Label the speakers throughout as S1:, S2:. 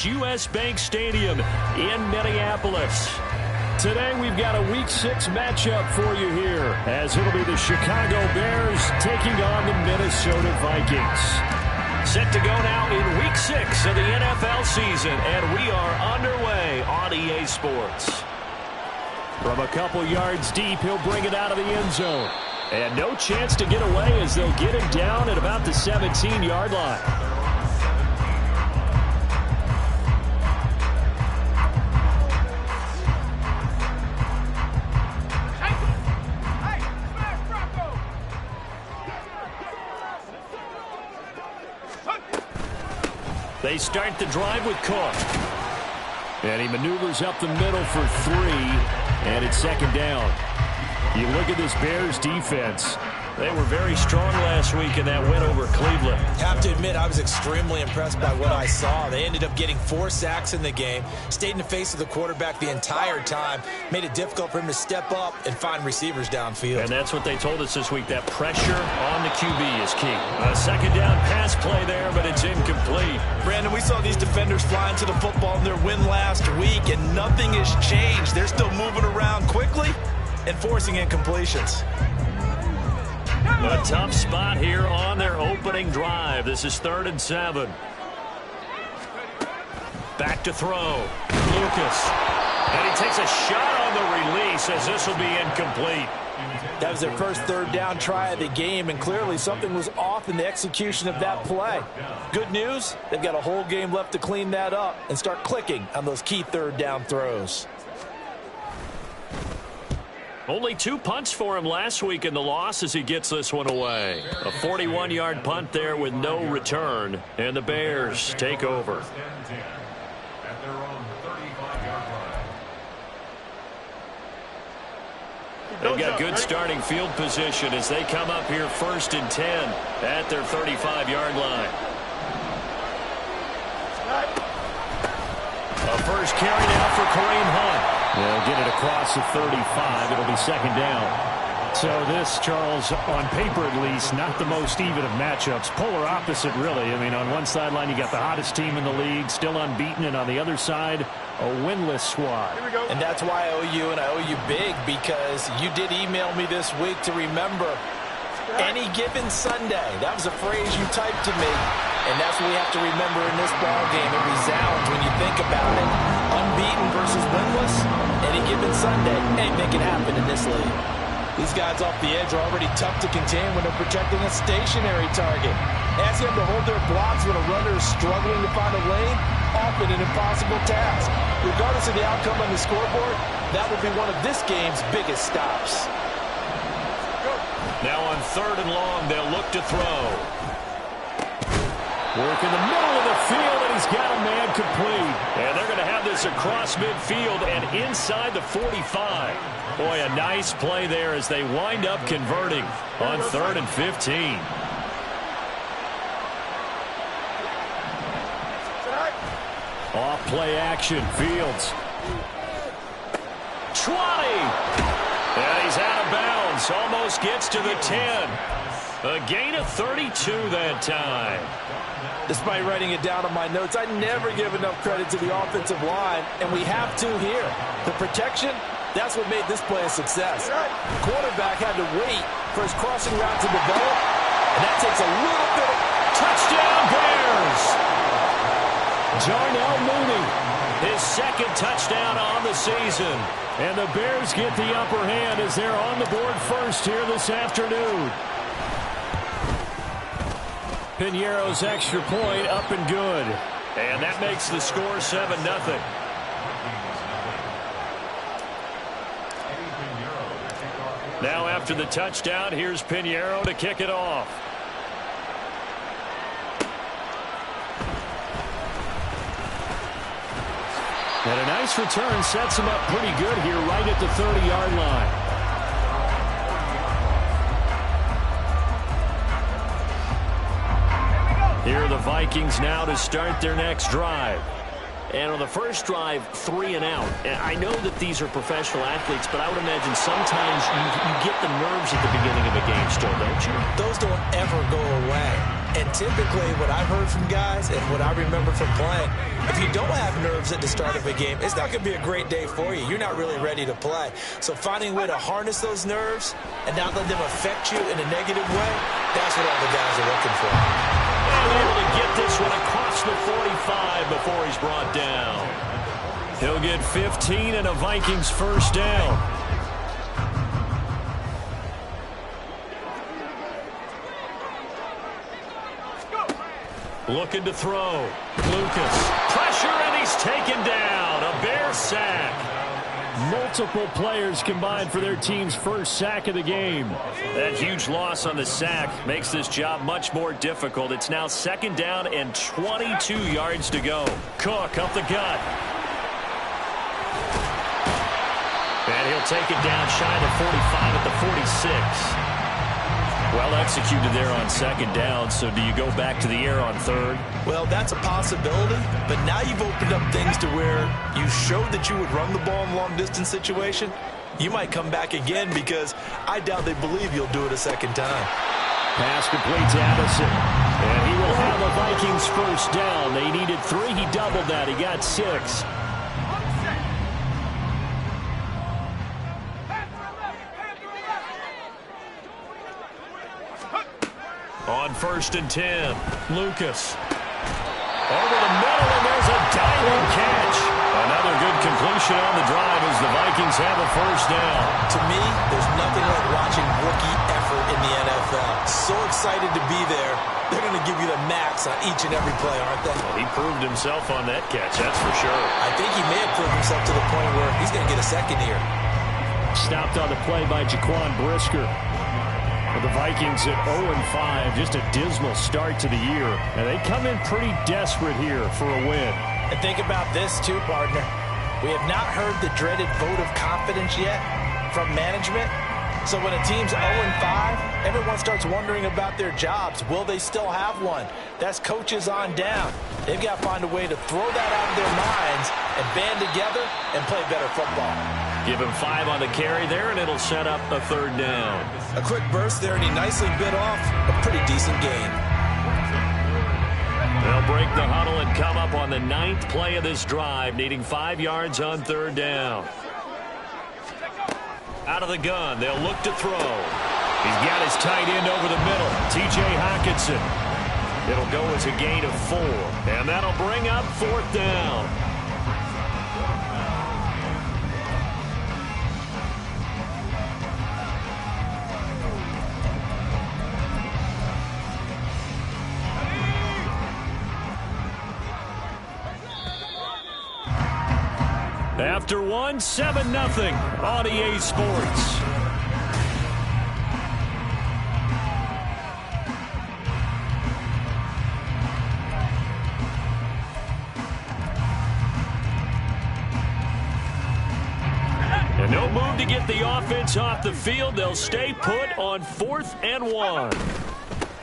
S1: U.S. Bank Stadium in Minneapolis. Today we've got a Week 6 matchup for you here, as it'll be the Chicago Bears taking on the Minnesota Vikings. Set to go now in Week 6 of the NFL season, and we are underway on EA Sports. From a couple yards deep, he'll bring it out of the end zone. And no chance to get away as they'll get him down at about the 17-yard line. They start the drive with Cook. And he maneuvers up the middle for 3, and it's second down. You look at this Bears defense. They were very strong last week in that win over Cleveland.
S2: I have to admit, I was extremely impressed by what I saw. They ended up getting 4 sacks in the game, stayed in the face of the quarterback the entire time, made it difficult for him to step up and find receivers downfield.
S1: And that's what they told us this week, that pressure on the QB is key. A second down pass play there, but it's incomplete.
S2: Brandon, we saw these defenders flying to the football in their win last week, and nothing has changed. They're still moving around quickly and forcing incompletions.
S1: A tough spot here on their opening drive. This is 3rd and 7. Back to throw. Lucas. And he takes a shot on the release as this will be incomplete.
S2: That was their first 3rd down try of the game, and clearly something was off in the execution of that play. Good news, they've got a whole game left to clean that up and start clicking on those key 3rd down throws.
S1: Only 2 punts for him last week in the loss as he gets this one away. A 41-yard punt there with no return, and the Bears take over. They've got good starting field position as they come up here 1st and 10 at their 35-yard line. A first carry now for Kareem Hunt. They'll get it across the 35. It'll be second down.
S3: So this, Charles, on paper at least, not the most even of matchups. Polar opposite, really. I mean, on one sideline, you got the hottest team in the league, still unbeaten, and on the other side, a winless squad.
S2: And that's why I owe you, and I owe you big, because you did email me this week to remember any given Sunday. That was a phrase you typed to me, and that's what we have to remember in this ball game. It resounds when you think about it. Unbeaten versus winless, any given Sunday, anything can happen in this league. These guys off the edge are already tough to contain when they're protecting a stationary target. Asking them to hold their blocks when a runner is struggling to find a lane, often an impossible task. Regardless of the outcome on the scoreboard, that will be one of this game's biggest stops.
S1: Now on 3rd and long, they'll look to throw. Work in the middle of the field, and he's got a man complete. And they're going to have this across midfield and inside the 45. Boy, a nice play there as they wind up converting on 3rd and 15. Off play action, Fields. 20! And he's out of bounds, almost gets to the 10. A gain of 32 that time.
S2: Despite writing it down on my notes, I never give enough credit to the offensive line, and we have to here. The protection, that's what made this play a success. The quarterback had to wait for his crossing route to develop, and that takes a little bit of
S1: touchdown Bears. Darnell Mooney, his 2nd touchdown on the season. And the Bears get the upper hand as they're on the board first here this afternoon. Piñeiro's extra point up and good. And that makes the score 7-0. Now after the touchdown, here's Piñeiro to kick it off. And a nice return sets him up pretty good here right at the 30-yard line. Here are the Vikings now to start their next drive. And on the first drive, 3 and out. And I know that these are professional athletes, but I would imagine sometimes you get the nerves at the beginning of a game still, don't you?
S2: Those don't ever go away. And typically what I've heard from guys and what I remember from playing, if you don't nerves at the start of a game, it's not going to be a great day for you. You're not really ready to play. So finding a way to harness those nerves and not let them affect you in a negative way, that's what all the guys are looking for.
S1: And able to get this one across the 45 before he's brought down. He'll get 15 and a Vikings first down. Looking to throw. Lucas. Pressure, and he's taken down. A Bear sack. Multiple players combined for their team's first sack of the game. That huge loss on the sack makes this job much more difficult. It's now second down and 22 yards to go. Cook up the gut. And he'll take it down shy of the 45 at the 46. Well executed there on second down, so do you go back to the air on third?
S2: Well, that's a possibility, but now you've opened up things to where you showed that you would run the ball in a long-distance situation. You might come back again because I doubt they believe you'll do it a second time.
S1: Pass complete to Addison, and he will have a Vikings first down. They needed 3. He doubled that. He got 6. On 1st and 10, Lucas. Over the middle, and there's a diving catch. Another good completion on the drive as the Vikings have a first down.
S2: To me, there's nothing like watching rookie effort in the NFL. So excited to be there. They're going to give you the max on each and every play, aren't they?
S1: Well, he proved himself on that catch, that's for sure.
S2: I think he may have proved himself to the point where he's going to get a second here.
S1: Stopped on the play by Jaquan Brisker. The Vikings at 0-5, just a dismal start to the year. And they come in pretty desperate here for a win.
S2: And think about this too, partner. We have not heard the dreaded vote of confidence yet from management. So when a team's 0-5, everyone starts wondering about their jobs. Will they still have one? That's coaches on down. They've got to find a way to throw that out of their minds and band together and play better football.
S1: Give him 5 on the carry there, and it'll set up a third down.
S2: A quick burst there, and he nicely bit off a pretty decent gain.
S1: They'll break the huddle and come up on the 9th play of this drive, needing 5 yards on third down. Out of the gun, they'll look to throw. He's got his tight end over the middle, T.J. Hockenson. It'll go as a gain of 4, and that'll bring up 4th down. After 1, 7-0 on EA Sports. And no move to get the offense off the field. They'll stay put on 4th and 1.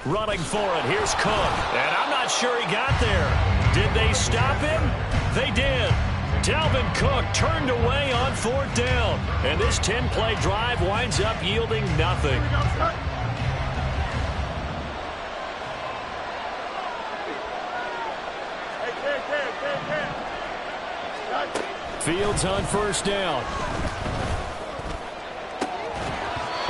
S1: Running for it. Here's Cook. And I'm not sure he got there. Did they stop him? They did. Dalvin Cook turned away on 4th down. And this 10-play drive winds up yielding nothing. Fields on 1st down.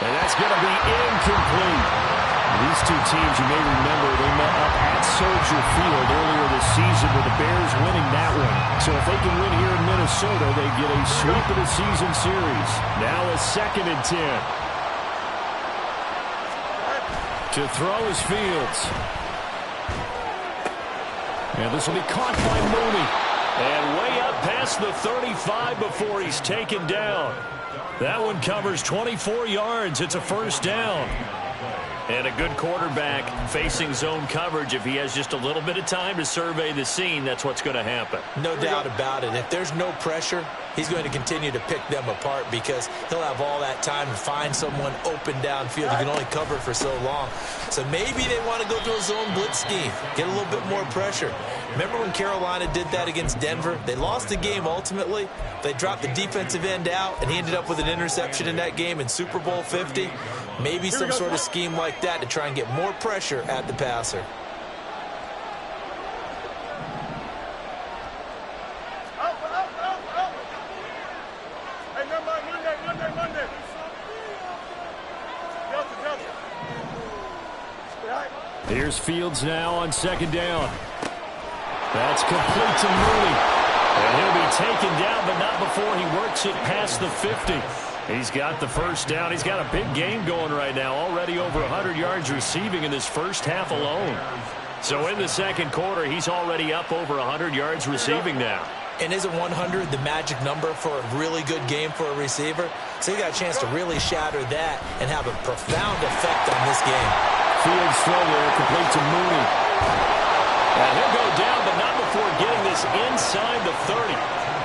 S1: And that's going to be incomplete. These two teams, you may remember, they met up at Soldier Field earlier this season with the Bears winning that one. So if they can win here in Minnesota, they get a sweep of the season series. Now a 2nd and 10. To throw is Fields. And this will be caught by Mooney. And way up past the 35 before he's taken down. That one covers 24 yards. It's a first down. And a good quarterback facing zone coverage. If he has just a little bit of time to survey the scene, that's what's going to happen.
S2: No doubt about it. If there's no pressure, he's going to continue to pick them apart because he'll have all that time to find someone open downfield. You can only cover for so long. So maybe they want to go to a zone blitz scheme, get a little bit more pressure. Remember when Carolina did that against Denver? They lost the game ultimately. They dropped the defensive end out, and he ended up with an interception in that game in Super Bowl 50. Maybe some sort of scheme like that to try and get more pressure at the passer.
S1: Here's Fields now on second down. That's complete to Mooney. And he'll be taken down, but not before he works it past the 50. He's got the first down. He's got a big game going right now. Already over 100 yards receiving in this first half alone. So in the second quarter, he's already up over 100 yards receiving now.
S2: And isn't 100 the magic number for a really good game for a receiver? So he got a chance to really shatter that and have a profound effect on this game.
S1: Fields throw there, complete to Mooney. And he'll go down, but not before getting this inside the 30.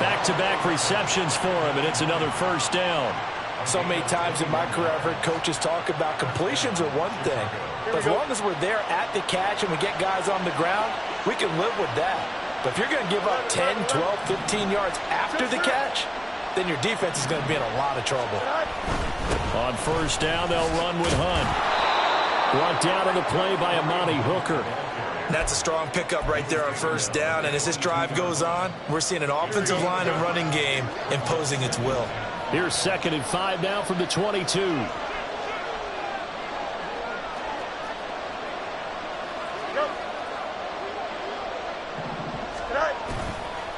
S1: Back-to-back receptions for him, and it's another first down.
S2: So many times in my career, I've heard coaches talk about completions are one thing. But as long as we're there at the catch and we get guys on the ground, we can live with that. But if you're going to give up 10, 12, 15 yards after the catch, then your defense is going to be in a lot of trouble.
S1: On first down, they'll run with Hunt. Brought down on the play by Amani Hooker.
S2: That's a strong pickup right there on first down. And as this drive goes on, we're seeing an offensive line and running game imposing its will.
S1: Here's 2nd and 5 now from the 22.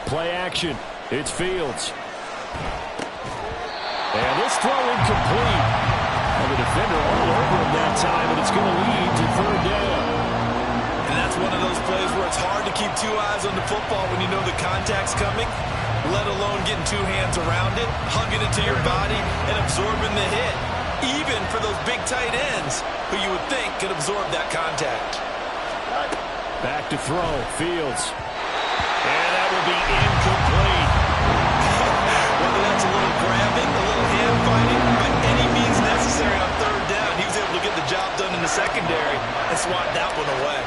S1: Play action. It's Fields. And this throw incomplete. And the defender all over him that time, and it's going to lead to third down.
S2: And that's one of those plays where it's hard to keep two eyes on the football when you know the contact's coming, let alone getting two hands around it, hugging it to your body, and absorbing the hit, even for those big tight ends who you would think could absorb that contact.
S1: Back to throw. Fields. And that will be incomplete.
S2: Whether that's a little grabbing, a little hand fighting, by any means necessary on third down, he was able to get the job done in the secondary and swat that one away.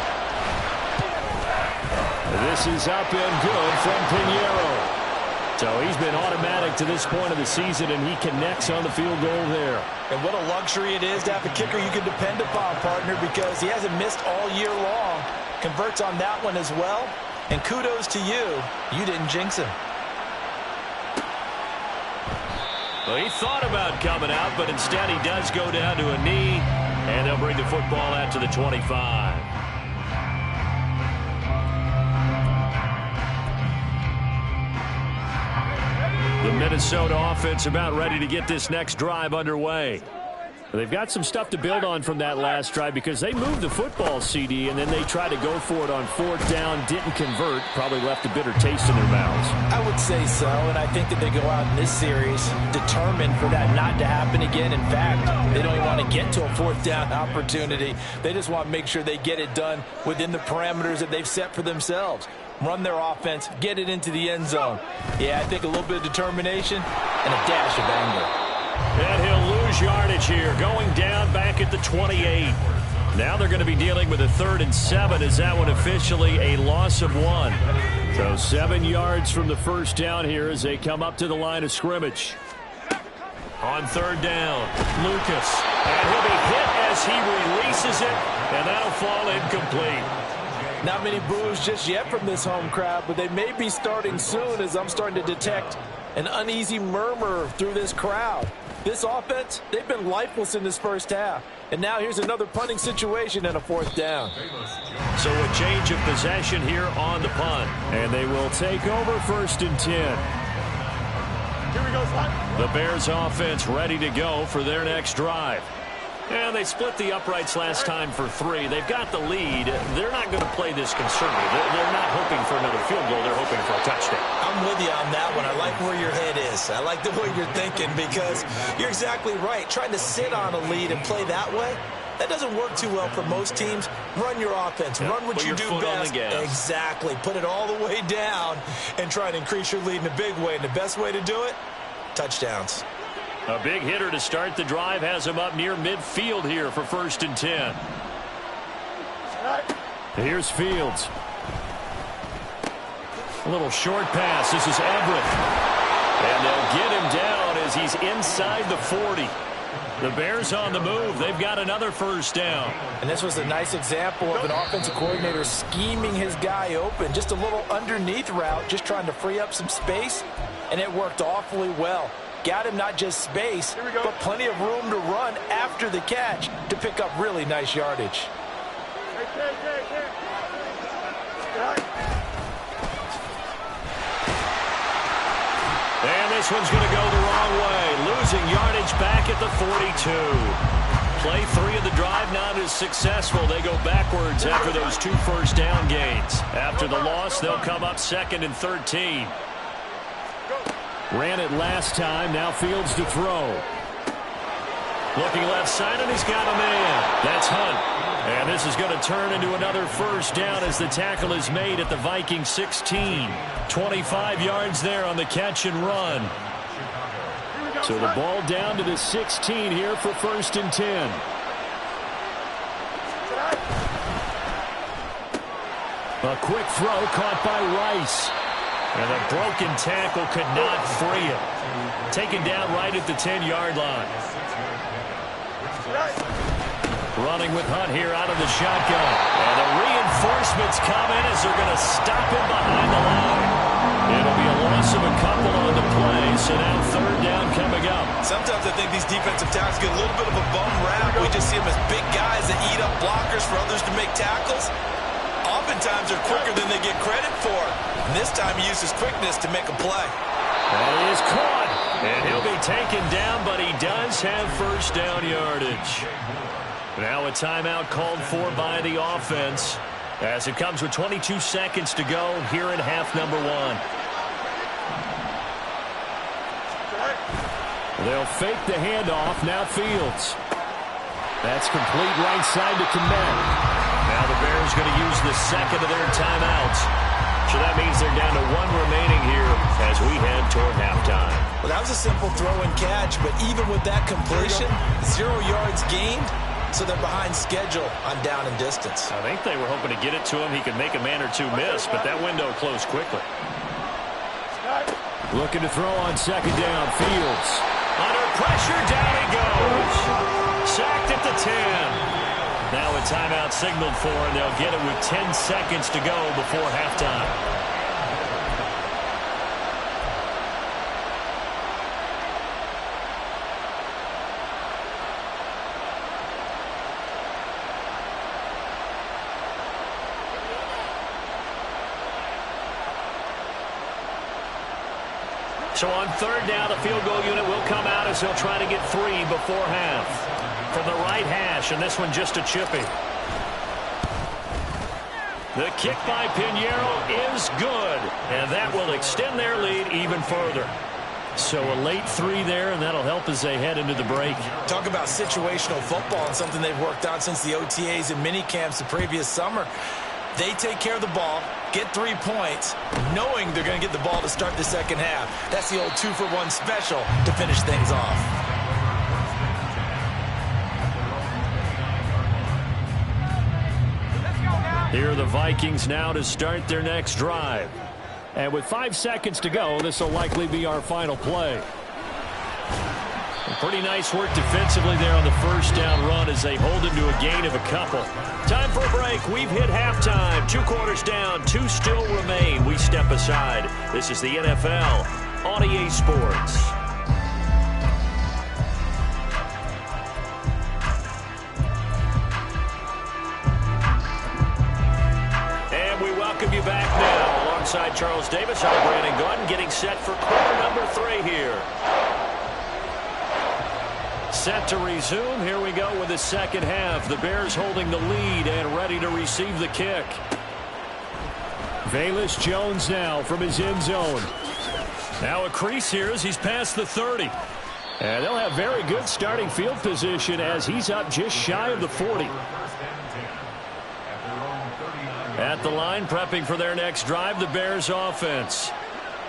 S1: This is up and good from Pinheiro. So he's been automatic to this point of the season, and he connects on the field goal there.
S2: And what a luxury it is to have a kicker you can depend upon, partner, because he hasn't missed all year long. Converts on that one as well. And kudos to you. You didn't jinx him.
S1: Well, he thought about coming out, but instead he does go down to a knee, and they'll bring the football out to the 25. The Minnesota offense about ready to get this next drive underway. They've got some stuff to build on from that last drive because they moved the football, CD, and then they tried to go for it on fourth down, didn't convert, probably left a bitter taste in their mouths.
S2: I would say so, and I think that they go out in this series determined for that not to happen again. In fact, they don't even want to get to a fourth down opportunity. They just want to make sure they get it done within the parameters that they've set for themselves. Run their offense, get it into the end zone. Yeah, I think a little bit of determination and a dash of anger.
S1: And he'll lose yardage here, going down back at the 28. Now they're going to be dealing with a 3rd and 7 as that one officially a loss of 1. So 7 yards from the first down here as they come up to the line of scrimmage. On third down, Lucas. And he'll be hit as he releases it, and that'll fall incomplete.
S2: Not many boos just yet from this home crowd, but they may be starting soon as I'm starting to detect an uneasy murmur through this crowd. This offense, they've been lifeless in this first half. And now here's another punting situation and a fourth down.
S1: So a change of possession here on the punt. And they will take over 1st and 10.
S4: Here we go, Slot.
S1: The Bears offense ready to go for their next drive. And they split the uprights last time for 3. They've got the lead. They're not going to play this conservative. They're not hoping for another field goal. They're hoping for a touchdown.
S2: I'm with you on that one. I like where your head is. I like the way you're thinking because you're exactly right. Trying to sit on a lead and play that way, that doesn't work too well for most teams. Run your offense. Run what you do best. Exactly. Put it all the way down and try to increase your lead in a big way. And the best way to do it, touchdowns.
S1: A big hitter to start the drive has him up near midfield here for 1st and 10. Here's Fields. A little short pass. This is Everett. And they'll get him down as he's inside the 40. The Bears on the move. They've got another first down.
S2: And this was a nice example of an offensive coordinator scheming his guy open. Just a little underneath route, just trying to free up some space. And it worked awfully well. Got him not just space, but plenty of room to run after the catch to pick up really nice yardage.
S1: And this one's going to go the wrong way. Losing yardage back at the 42. Play 3 of the drive not as successful. They go backwards after those 2 first down gains. After the loss, they'll come up 2nd and 13. Ran it last time. Now Fields to throw. Looking left side, and he's got a man. That's Hunt. And this is going to turn into another first down as the tackle is made at the Vikings 16. 25 yards there on the catch and run. So the ball down to the 16 here for 1st and 10. A quick throw caught by Rice. And a broken tackle could not free him. Taken down right at the 10-yard line. Running with Hunt here out of the shotgun. And the reinforcements come in as they're going to stop him behind the line. It'll be a loss of a couple on the play, so now 3rd down coming up.
S2: Sometimes I think these defensive tackles get a little bit of a bum rap. We just see them as big guys that eat up blockers for others to make tackles. Oftentimes they're quicker than they get credit for. And this time he uses quickness to make a play.
S1: That is caught. And he'll be taken down, but he does have first down yardage. Now a timeout called for by the offense as it comes with 22 seconds to go here in half number 1. They'll fake the handoff. Now Fields. That's complete right side to Kmet. Now the Bears going to use the 2nd of their timeouts. So that means they're down to 1 remaining here as we head toward halftime.
S2: Well, that was a simple throw and catch, but even with that completion, 0 yards gained, so they're behind schedule on down and distance.
S1: I think they were hoping to get it to him. He could make a man or 2 miss, but that window closed quickly. Looking to throw on 2nd down. Fields. Under pressure, down he goes. Sacked at the 10. Now a timeout signaled for, and they'll get it with 10 seconds to go before halftime. So on 3rd down, the field goal unit will come out as they'll try to get 3 before half. From the right hash, and this one just a chippy. The kick by Pinheiro is good, and that will extend their lead even further. So a late 3 there, and that'll help as they head into the break.
S2: Talk about situational football and something they've worked on since the OTAs and mini camps the previous summer. They take care of the ball, get 3 points, knowing they're going to get the ball to start the second half. That's the old 2-for-1 special to finish things off.
S1: Here are the Vikings now to start their next drive. And with 5 seconds to go, this will likely be our final play. Pretty nice work defensively there on the first down run as they hold him to a gain of a couple. Time for a break. We've hit halftime. 2 quarters down. 2 still remain. We step aside. This is the NFL on EA Sports. And we welcome you back now. Alongside Charles Davis, I'm Brandon Gaudin getting set for quarter number 3 here. Set to resume. Here we go with the second half. The Bears holding the lead and ready to receive the kick. Velus Jones now from his end zone. Now a crease here as he's past the 30. And they'll have very good starting field position as he's up just shy of the 40. At the line, prepping for their next drive, the Bears offense.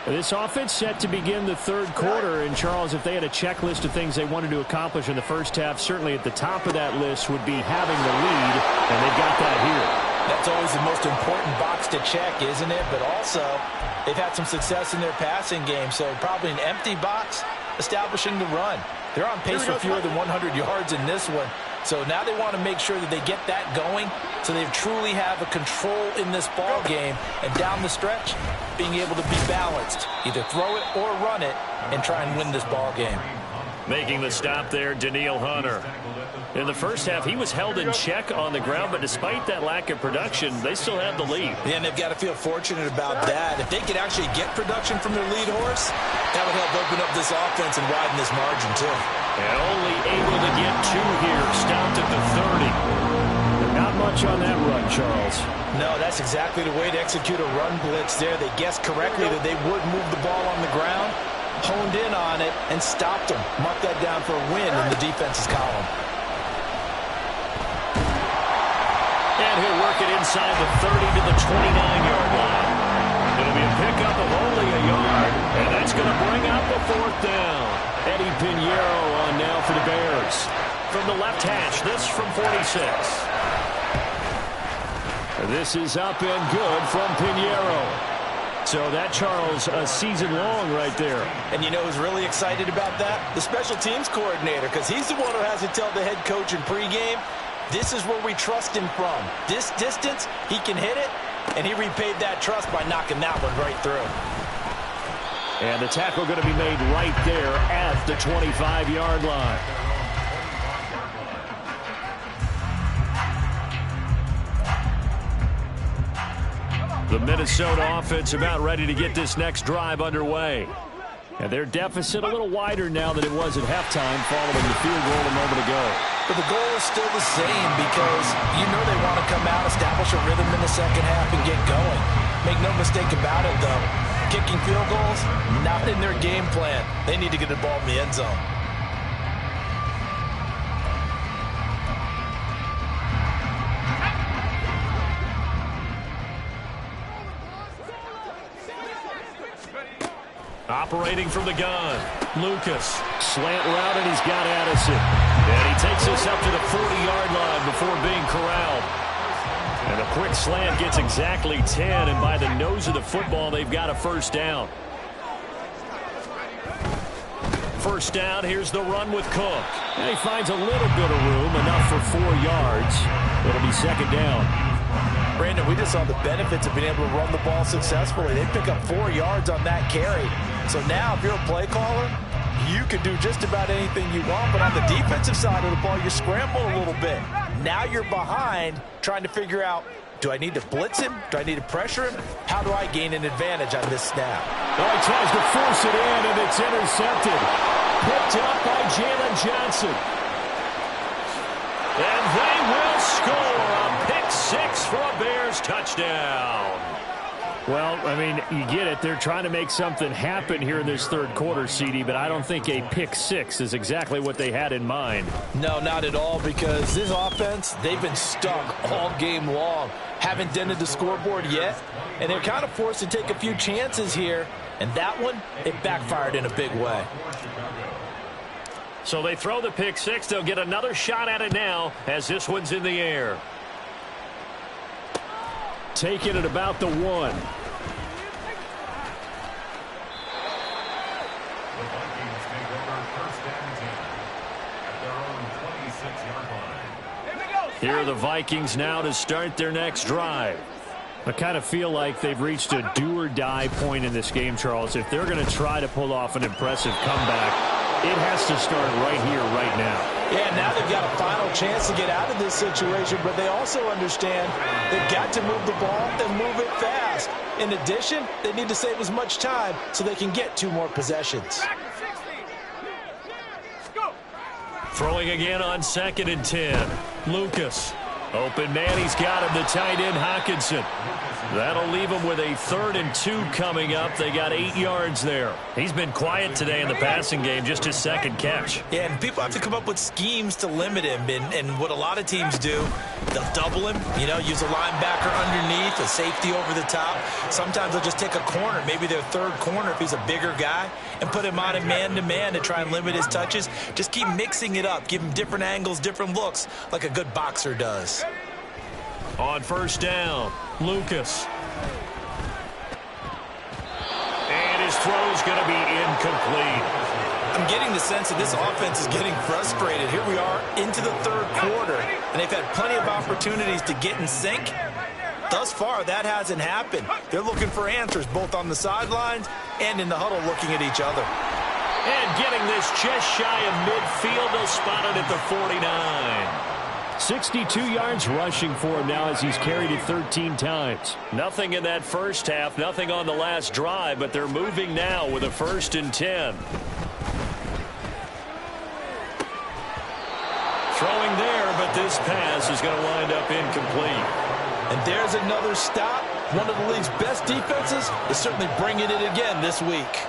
S1: This offense set to begin the 3rd quarter. And, Charles, if they had a checklist of things they wanted to accomplish in the first half, certainly at the top of that list would be having the lead, and they've got that here.
S2: That's always the most important box to check, isn't it? But also, they've had some success in their passing game, so probably an empty box establishing the run. They're on pace for fewer than 100 yards in this one. So now they want to make sure that they get that going so they truly have a control in this ball game. And down the stretch, being able to be balanced. Either throw it or run it and try and win this ball game.
S3: Making the stop there, Danielle Hunter. In the first half, he was held in check on the ground, but despite that lack of production, they still had the lead.
S2: Yeah, and they've got to feel fortunate about that. If they could actually get production from their lead horse, that would help open up this offense and widen this margin, too.
S3: And only able to get 2 here, stopped at the 30. Not much on that run, Charles.
S2: No, that's exactly the way to execute a run blitz there. They guessed correctly that they would move the ball on the ground, honed in on it, and stopped them. Mark that down for a win in the defense's column.
S3: And he'll work it inside the 30 to the 29-yard line. It'll be a pickup of only a yard, and that's going to bring up the 4th down. Eddie Pinheiro on now for the Bears. From the left hash, this from 46. This is up and good from Pinheiro. So that, Charles, a season long right there.
S2: And you know who's really excited about that? The special teams coordinator, because he's the one who has to tell the head coach in pregame, this is where we trust him from. This distance, he can hit it, and he repaid that trust by knocking that one right through.
S3: And the tackle going to be made right there at the 25-yard line. The Minnesota offense about ready to get this next drive underway. And their deficit a little wider now than it was at halftime following the field goal a moment ago.
S2: But the goal is still the same because you know they want to come out, establish a rhythm in the second half, and get going. Make no mistake about it, though. Kicking field goals, not in their game plan. They need to get the ball in the end zone.
S3: Operating from the gun, Lucas. Slant route, and he's got Addison. And he takes us up to the 40-yard line before being corralled. And a quick slant gets exactly 10, and by the nose of the football, they've got a first down. First down, here's the run with Cook. And he finds a little bit of room, enough for 4 yards. It'll be second down.
S2: Brandon, we just saw the benefits of being able to run the ball successfully. They pick up 4 yards on that carry. So now, if you're a play caller, you can do just about anything you want. But on the defensive side of the ball, you're scrambling a little bit. Now you're behind, trying to figure out, do I need to blitz him? Do I need to pressure him? How do I gain an advantage on this snap?
S3: Oh, he tries to force it in, and it's intercepted. Picked up by Jalen Johnson. And they will score a pick 6 for a Bears touchdown. Well, I mean, you get it. They're trying to make something happen here in this third quarter, CD, but I don't think a pick 6 is exactly what they had in mind.
S2: No, not at all, because this offense, they've been stuck all game long. Haven't dented the scoreboard yet, and they're kind of forced to take a few chances here, and that one, it backfired in a big way.
S3: So they throw the pick 6. They'll get another shot at it now as this one's in the air. Taking it about the 1. Here are the Vikings now to start their next drive. I kind of feel like they've reached a do-or-die point in this game, Charles. If they're going to try to pull off an impressive comeback, it has to start right here, right now.
S2: Yeah, now they've got a final chance to get out of this situation, but they also understand they've got to move the ball and move it fast. In addition, they need to save as much time so they can get 2 more possessions.
S3: Throwing again on 2nd and 10. Lucas. Open man, he's got him, the tight end, Hockenson. That'll leave him with a 3rd and 2 coming up. They got 8 yards there. He's been quiet today in the passing game, just his 2nd catch.
S2: Yeah, and people have to come up with schemes to limit him. And what a lot of teams do, they'll double him, you know, use a linebacker underneath, a safety over the top. Sometimes they'll just take a corner, maybe their 3rd corner if he's a bigger guy, and put him on a man-to-man to try and limit his touches. Just keep mixing it up. Give him different angles, different looks, like a good boxer does.
S3: On first down, Lucas. And his throw's going to be incomplete.
S2: I'm getting the sense that this offense is getting frustrated. Here we are into the 3rd quarter, and they've had plenty of opportunities to get in sync. Thus far, that hasn't happened. They're looking for answers both on the sidelines and in the huddle looking at each other.
S3: And getting this just shy of midfield, they'll spot it at the 49.
S1: 62 yards rushing for him now as he's carried it 13 times.
S3: Nothing in that first half, nothing on the last drive, but they're moving now with a 1st and 10. Throwing there, but this pass is going to wind up incomplete.
S2: And there's another stop. One of the league's best defenses is certainly bringing it again this week.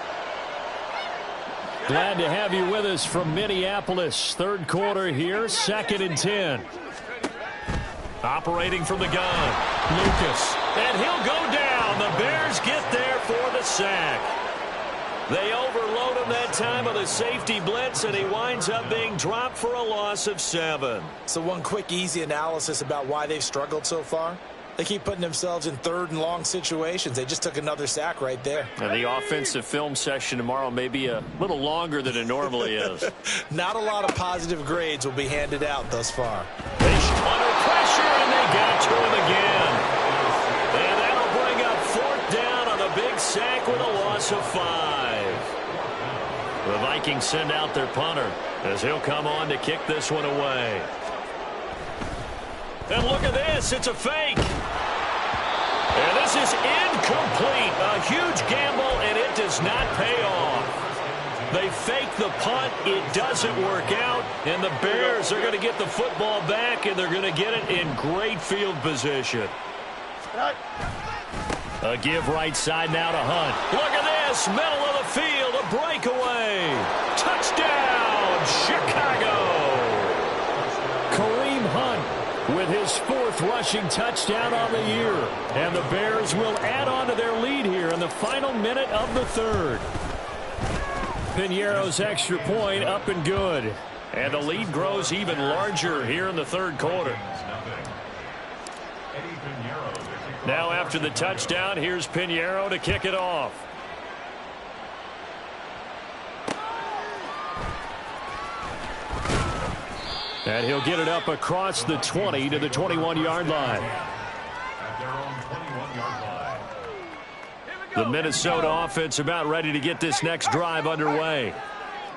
S1: Glad to have you with us from Minneapolis. Third quarter here, 2nd and 10.
S3: Operating from the gun, Lucas. And he'll go down. The Bears get there for the sack. They overload him that time with a safety blitz, and he winds up being dropped for a loss of 7.
S2: So one quick, easy analysis about why they've struggled so far. They keep putting themselves in 3rd and long situations. They just took another sack right there.
S3: And the offensive film session tomorrow may be a little longer than it normally is.
S2: Not a lot of positive grades will be handed out thus far.
S3: Under pressure, and they got to him again. And that'll bring up 4th down on a big sack with a loss of 5. The Vikings send out their punter as he'll come on to kick this one away. And look at this. It's a fake. And this is incomplete. A huge gamble, and it does not pay off. They fake the punt. It doesn't work out. And the Bears are going to get the football back, and they're going to get it in great field position. A give right side now to Hunt. Look at this. Middle of the field. A breakaway. Touchdown, Chicago.
S1: Kareem Hunt with his 4th rushing touchdown on the year. And the Bears will add on to their lead here in the final minute of the 3rd. Piñeiro's extra point up and good.
S3: And the lead grows even larger here in the 3rd quarter. Now after the touchdown, here's Piñeiro to kick it off.
S1: And he'll get it up across the 20 to the 21-yard line.
S3: The Minnesota offense about ready to get this next drive underway.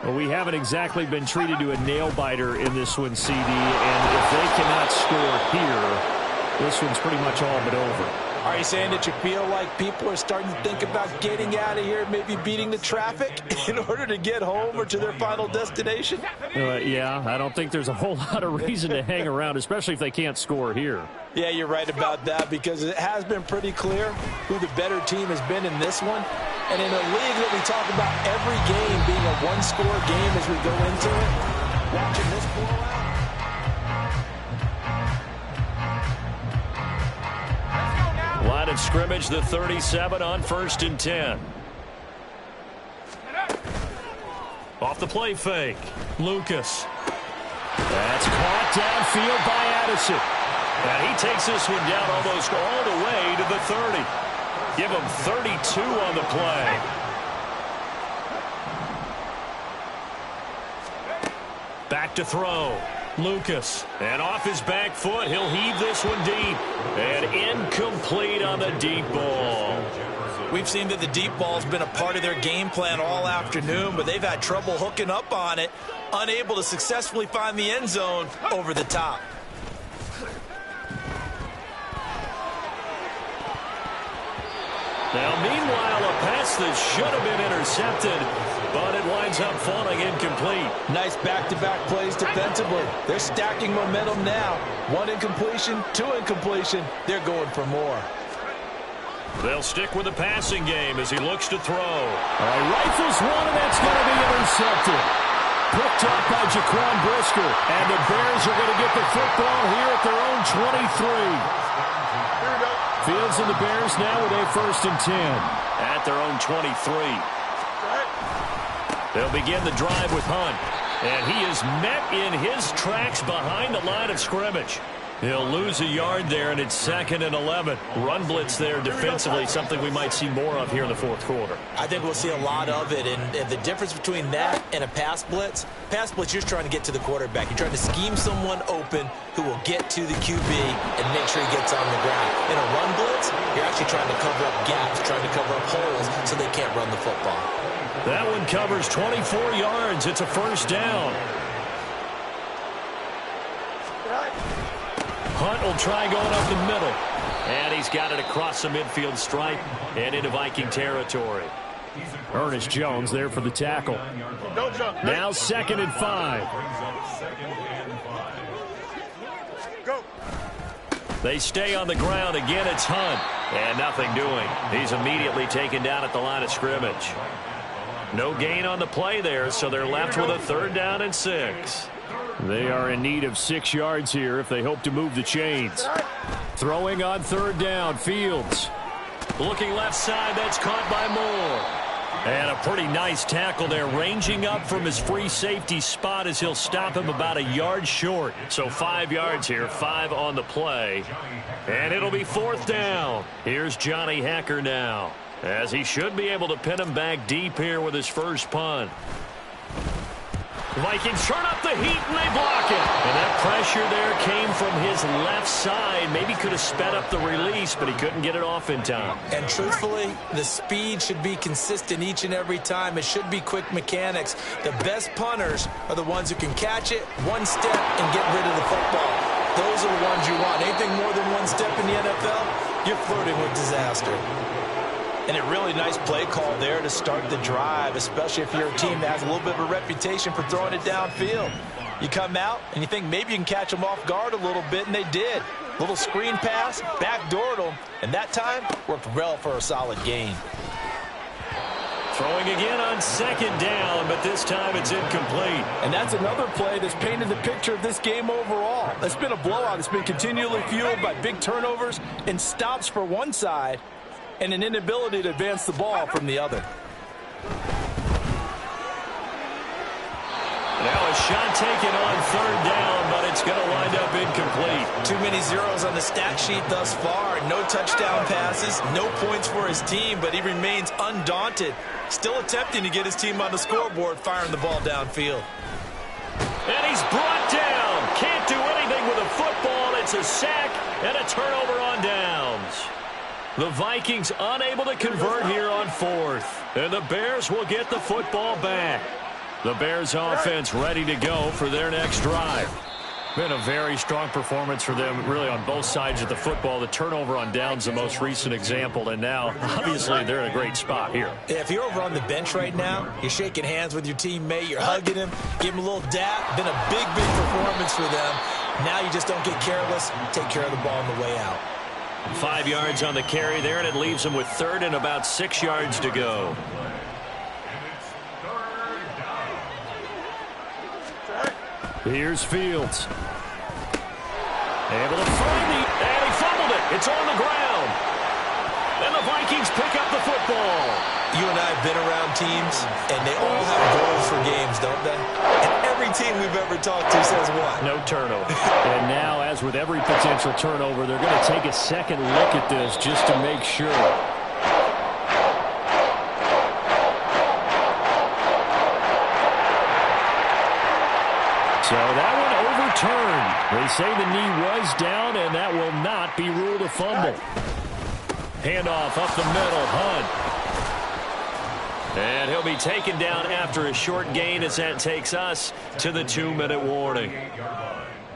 S1: Well, we haven't exactly been treated to a nail-biter in this one, CD, and if they cannot score here, this one's pretty much all but over.
S2: Are you saying that you feel like people are starting to think about getting out of here, maybe beating the traffic in order to get home or to their final destination?
S1: Yeah, I don't think there's a whole lot of reason to hang around, especially if they can't score here.
S2: Yeah, you're right about that, because it has been pretty clear who the better team has been in this one. And in a league that we talk about every game being a one-score game as we go into it, watching this blowout.
S3: Line of scrimmage, the 37 on 1st and 10. Off the play fake. Lucas.
S1: That's caught downfield by Addison.
S3: And he takes this one down almost all the way to the 30. Give him 32 on the play. Back to throw. Lucas. And off his back foot, he'll heave this one deep. And incomplete on the deep ball.
S2: We've seen that the deep ball's been a part of their game plan all afternoon, but they've had trouble hooking up on it, unable to successfully find the end zone over the top.
S3: Now, meanwhile, a pass that should have been intercepted, but it winds up falling incomplete.
S2: Nice back-to-back plays defensively. They're stacking momentum now. 1 incompletion, 2 incompletion. They're going for more.
S3: They'll stick with the passing game as he looks to throw.
S1: Rifles one, and that's going to be intercepted. Picked up by Jaquan Brisker. And the Bears are going to get the football here at their own 23. Fields and the Bears now with a 1st and 10.
S3: At their own 23. They'll begin the drive with Hunt. And he is met in his tracks behind the line of scrimmage. He'll lose a yard there, and it's 2nd and 11. Run blitz there defensively, something we might see more of here in the 4th quarter.
S2: I think we'll see a lot of it, and the difference between that and a pass blitz, you're just trying to get to the quarterback. You're trying to scheme someone open who will get to the QB and make sure he gets on the ground. In a run blitz, you're actually trying to cover up gaps, trying to cover up holes so they can't run the football.
S3: That one covers 24 yards. It's a first down. Hunt will try going up the middle. And he's got it across the midfield stripe and into Viking territory.
S1: Ernest Jones there for the tackle. Now 2nd and 5.
S4: Go.
S3: They stay on the ground. Again, it's Hunt. And nothing doing. He's immediately taken down at the line of scrimmage. No gain on the play there, so they're left with a 3rd down and 6.
S1: They are in need of 6 yards here if they hope to move the chains. Throwing on 3rd down, Fields.
S3: Looking left side, that's caught by Moore. And a pretty nice tackle there, ranging up from his free safety spot as he'll stop him about a yard short. So 5 yards here, 5 on the play. And it'll be 4th down. Here's Johnny Hekker now, as he should be able to pin him back deep here with his first punt. Vikings turn up the heat, and they block it. And that pressure there came from his left side. Maybe could have sped up the release, but he couldn't get it off in time.
S2: And truthfully, the speed should be consistent each and every time. It should be quick mechanics. The best punters are the ones who can catch it, one step, and get rid of the football. Those are the ones you want. Anything more than one step in the NFL, you're flirting with disaster. And a really nice play call there to start the drive, especially if you're a team that has a little bit of a reputation for throwing it downfield. You come out and you think maybe you can catch them off guard a little bit, and they did. Little screen pass, backdoored them, and that time worked well for a solid gain.
S3: Throwing again on 2nd down, but this time it's incomplete.
S2: And that's another play that's painted the picture of this game overall. It's been a blowout. It's been continually fueled by big turnovers and stops for one side, and an inability to advance the ball from the other.
S3: Now a shot taken on 3rd down, but it's going to wind up incomplete.
S2: Too many zeros on the stat sheet thus far. No touchdown passes, no points for his team, but he remains undaunted. Still attempting to get his team on the scoreboard, firing the ball downfield.
S3: And he's brought down. Can't do anything with a football. It's a sack and a turnover on downs. The Vikings unable to convert here on 4th. And the Bears will get the football back. The Bears offense ready to go for their next drive. Been a very strong performance for them, really, on both sides of the football. The turnover on downs, the most recent example, and now, obviously, they're in a great spot here.
S2: If you're over on the bench right now, you're shaking hands with your teammate, you're hugging him, give him a little dap. Been a big, big performance for them. Now you just don't get careless. Take care of the ball on the way out.
S3: 5 yards on the carry there, and it leaves them with 3rd and about 6 yards to go.
S1: Here's Fields.
S3: Able to find and he fumbled it. It's on the ground. And the Vikings pick up the football.
S2: You and I have been around teams, and they all have goals for games, don't they? And every team we've ever talked to says what?
S3: No turnover.
S1: And now, as with every potential turnover, they're going to take a second look at this just to make sure. So that one overturned. They say the knee was down, and that will not be ruled a fumble. Handoff up the middle, Hunt.
S3: And he'll be taken down after a short gain as that takes us to the 2-minute warning.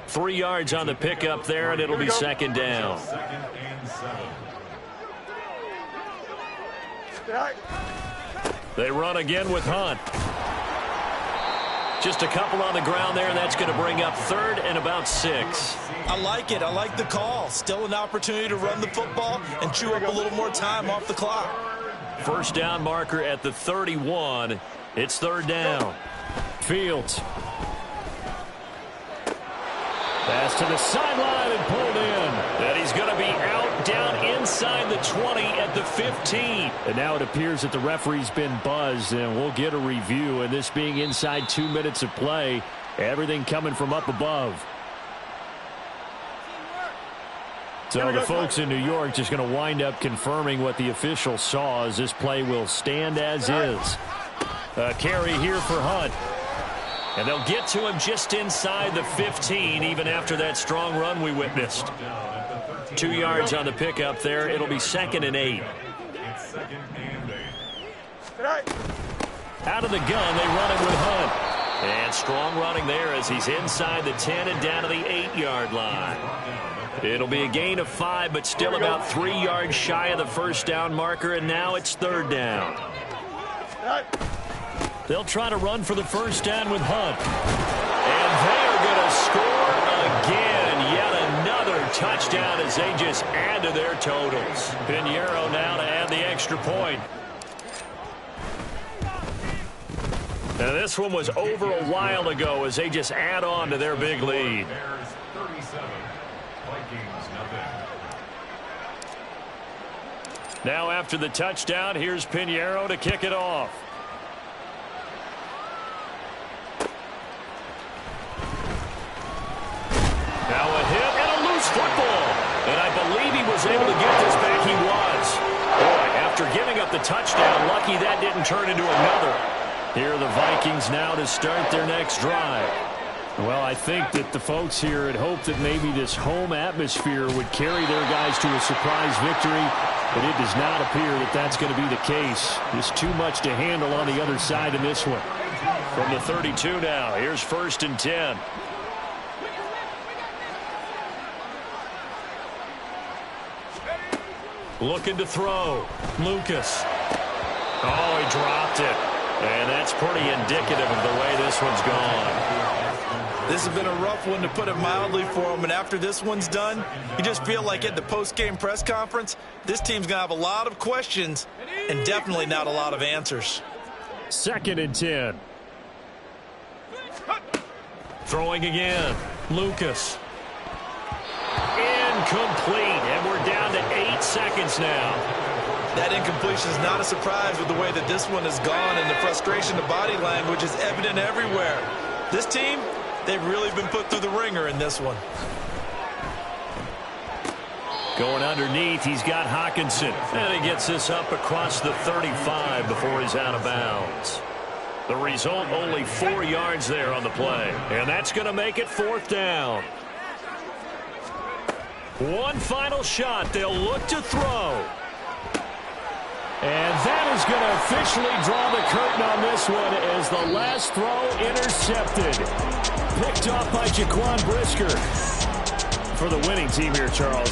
S3: 3 yards on the pickup there, and it'll be 2nd down. They run again with Hunt. Just a couple on the ground there, and that's going to bring up 3rd and about 6.
S2: I like it. I like the call. Still an opportunity to run the football and chew up a little more time off the clock.
S3: First down marker at the 31. It's 3rd down.
S1: Fields. Pass to the sideline and pulled in.
S3: And he's going to be out down inside the 20 at the 15.
S1: And now it appears that the referee's been buzzed, and we'll get a review. And this being inside 2 minutes of play, everything coming from up above. So the folks in New York just going to wind up confirming what the official saw, as this play will stand as is. A carry here for Hunt.
S3: And they'll get to him just inside the 15, even after that strong run we witnessed. 2 yards on the pickup there. It'll be 2nd and 8. Out of the gun, they run it with Hunt. And strong running there as he's inside the 10 and down to the 8-yard line. It'll be a gain of 5, but still about 3 yards shy of the first down marker, and now it's 3rd down. They'll try to run for the first down with Hunt. And they are going to score again. Yet another touchdown as they just add to their totals. Pinheiro now to add the extra point. Now this one was over a while ago as they just add on to their big lead. Now after the touchdown, here's Pinheiro to kick it off. Now a hit and a loose football. And I believe he was able to get this back. He was. Boy, after giving up the touchdown, lucky that didn't turn into another. Here are the Vikings now to start their next drive.
S1: Well, I think that the folks here had hoped that maybe this home atmosphere would carry their guys to a surprise victory, but it does not appear that that's going to be the case. Just too much to handle on the other side in this one.
S3: From the 32 now, here's 1st and 10. Looking to throw. Lucas. Oh, he dropped it. And that's pretty indicative of the way this one's gone.
S2: This has been a rough one, to put it mildly, for him. And after this one's done, you just feel like at the post-game press conference, this team's going to have a lot of questions and definitely not a lot of answers.
S1: 2nd and 10.
S3: Throwing again. Lucas. Incomplete. And we're down to 8 seconds now.
S2: That incompletion is not a surprise with the way that this one has gone, and the frustration, the body language is evident everywhere. This team, they've really been put through the ringer in this one.
S3: Going underneath, he's got Hockenson. And he gets this up across the 35 before he's out of bounds. The result, only 4 yards there on the play. And that's going to make it 4th down. One final shot. They'll look to throw.
S1: And that is going to officially draw the curtain on this one as the last throw intercepted. Picked off by Jaquan Brisker. For the winning team here, Charles.